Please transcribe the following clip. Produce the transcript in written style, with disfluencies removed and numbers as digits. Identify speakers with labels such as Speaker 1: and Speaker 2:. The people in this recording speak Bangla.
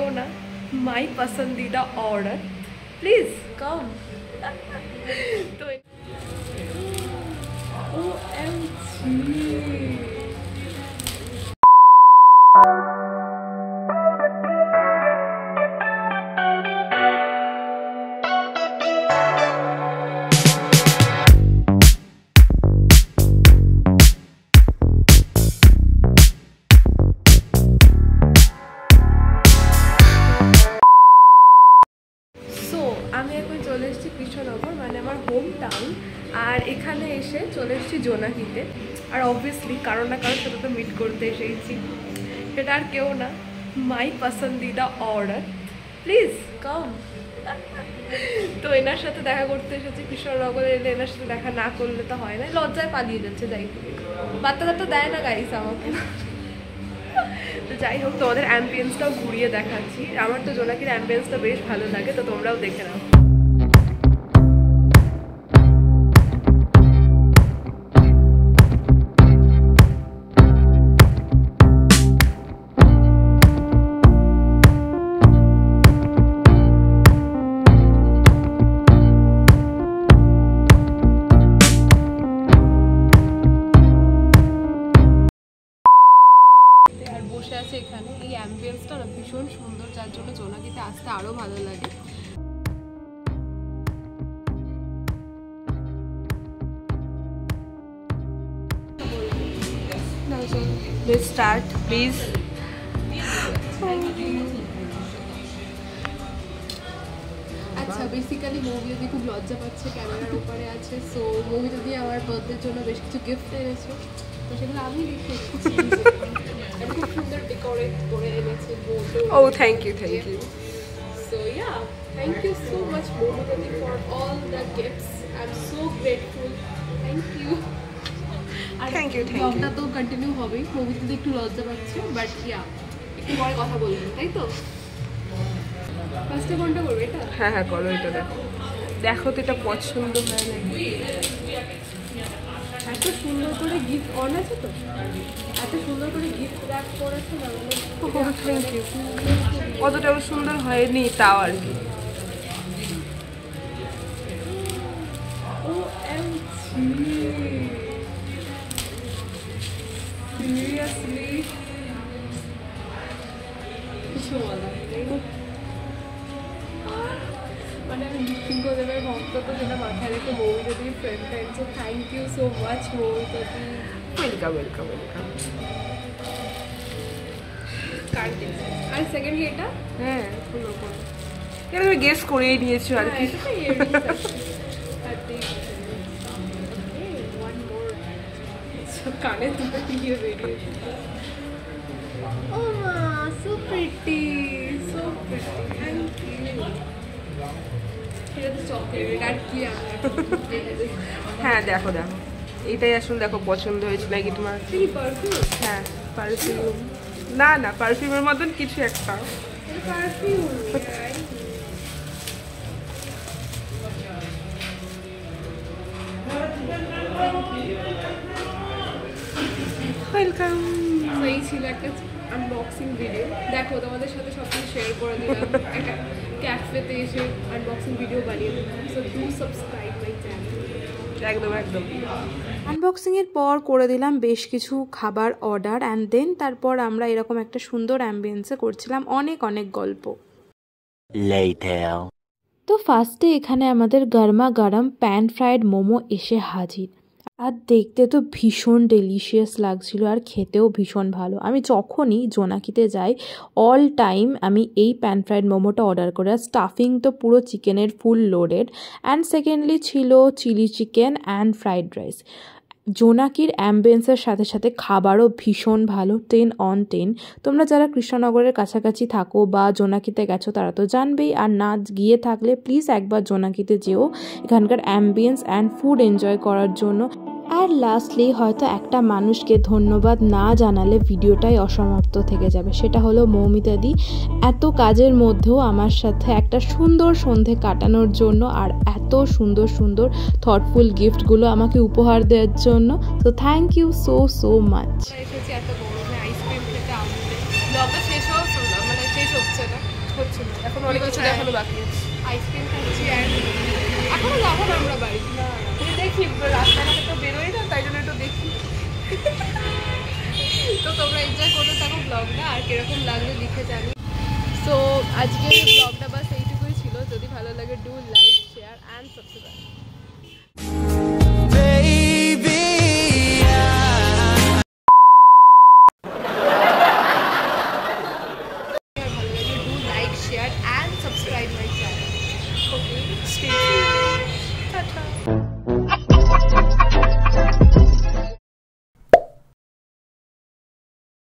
Speaker 1: কেউ না, মাই পসন্দিদা অর্ডার, প্লিজ কাম। তো আমি এখন চলে এসেছি কৃষ্ণনগর, মানে আমার হোম টাউন। আর এখানে এসে চলে এসেছি জোনাকিতে। আর অবভিয়াসলি কারো না কারোর সাথে তো মিট করতে এসেছি, সেটা আর কেউ না, মাই পসন্দিদা অর্ডার, প্লিজ কাম। তো এনার সাথে দেখা করতে এসেছি কৃষ্ণনগরে। এলে এনার সাথে দেখা না করলে তো হয় না, লজ্জায় পালিয়ে যাচ্ছে। যাই বার্তা দেয় না গাইস আমাকে। তো যাই হোক, তোমাদের অ্যাম্বিয়েন্সটাও ঘুরিয়ে দেখাচ্ছি। আমার তো জোনাকির অ্যাম্বিয়েন্সটা বেশ ভালো লাগে, তো তোমরাও দেখে নাও। বসে আছে এখানে, এই অ্যাম্বিয়েন্সটা না ভীষণ সুন্দর, যার জন্য জোনাকিতে আসতে আরো ভালো লাগে। Let's start, please. আচ্ছা, বেসিক্যালি মৌমিতাদি খুব লজ্জা পাচ্ছে, ক্যামেরার উপরে আছে। সো মৌমিতাদি আমার বার্থডের জন্য বেশ কিছু গিফট এনেছে, তো সেগুলো আমি লিখে রেখেছি। খুব সুন্দর ডেকোরেট করে এনেছে। Oh, thank you. So yeah, thank you so much Maumitadi for all the gifts. I'm so grateful. Thank you. Thank you. ব্লগটা তো কন্টিনিউ হবেই। মৌমিতাদি একটু লজ্জা পাচ্ছে, বাট ইয়া একটু পরে কথা বলবো, তাই তো? ফার্স্টে কোনটা করবে? এটা? হ্যাঁ করো, এটা দেখো তো এটা পছন্দ হয় নাকি। এত সুন্দর করে গিফট অন আছে তো, এত সুন্দর করে গিফট র্যাপ করেছে না, থ্যাংক ইউ। অতটাও সুন্দর হয়নি তাও আর কি। সিরিয়াসলি কিছু বলা, মানে আমি নৃত্যিঙ্গদেবের ভক্ত, তো সেটা মাথায় রেখে মৌমিতাদির friend so thank you so much মৌমিতাদি। ওয়েলকাম। আর সেকেন্ডলি এটা, হ্যাঁ এটা আমি গেস করেই নিয়েছি আর কি। কানে দুটো দিয়ে বেরিয়েছে। ও মা, সো প্রিটি, থ্যাংক ইউ। হ্যাঁ দেখো এটাই আসলে দেখো পছন্দ হয়েছে নাকি তোমার? হ্যাঁ পারফিউম, না পারফিউমের মতন কিছু একটা। ওয়েলকাম। এই ছিল একটা আনবক্সিং ভিডিও। দেখো তোমাদের সাথে সব কিছু শেয়ার করে দিলাম, একটা ক্যাফেতে এসে আনবক্সিং ভিডিও বানিয়ে দিলাম। So do subscribe my channel. একদম।
Speaker 2: আনবক্সিংয়ের পর করে দিলাম বেশ কিছু খাবার অর্ডার, অ্যান্ড দেন তারপর আমরা এরকম একটা সুন্দর অ্যাম্বিয়েন্সে করছিলাম অনেক গল্প। তো ফার্স্টে এখানে আমাদের গরমা গরম প্যান ফ্রাইড মোমো এসে হাজির। আর দেখতে তো ভীষণ ডেলিশিয়াস লাগছিল, আর খেতেও ভীষণ ভালো। আমি যখনই জোনাকিতে যাই অল টাইম আমি এই প্যান ফ্রাইড মোমোটা অর্ডার করি। আর স্টাফিং তো পুরো চিকেনের ফুল লোডেড। অ্যান্ড সেকেন্ডলি ছিল chilli chicken and fried rice. জোনাকির অ্যাম্বিয়েন্সের সাথে সাথে খাবারও ভীষণ ভালো, 10 on 10। তোমরা যারা কৃষ্ণনগরের কাছাকাছি থাকো বা জোনাকিতে গেছো তারা তো জানবেই, আর না গিয়ে থাকলে প্লিজ একবার জোনাকিতে যেও এখানকার অ্যাম্বিয়েন্স অ্যান্ড ফুড এনজয় করার জন্য। আর লাস্টলি হয়তো একটা মানুষকে ধন্যবাদ না জানালে ভিডিওটাই অসমাপ্ত থেকে যাবে, সেটা হলো মৌমিতাদি। এত কাজের মধ্যেও আমার সাথে একটা সুন্দর সন্ধে কাটানোর জন্য আর এত সুন্দর থটফুল গিফটগুলো আমাকে উপহার দেওয়ার জন্য। তো থ্যাংক ইউ সো মাচ।
Speaker 1: এসেছি এত গরমে আইসক্রিম খেতে, শেষ হচ্ছে না। এখন অনেক কিছু দেখানো বাকি আছে। আইসক্রিম খাচ্ছি আর এখনো যাবো না আমরা বাড়ি। না দেখি রাস্তাঘাটে তো বেরোই না, তাই জন্য একটু দেখি। তো তোমরা এনজয় করতে থাকো ব্লগটা, আর কিরকম লাগলো লিখে জানি। সো আজকের ব্লগটা বাস এইটুকুই ছিল। যদি ভালো লাগে do like, share and subscribe. Share and subscribe my channel. Okay, stay tuned. Ta-ta.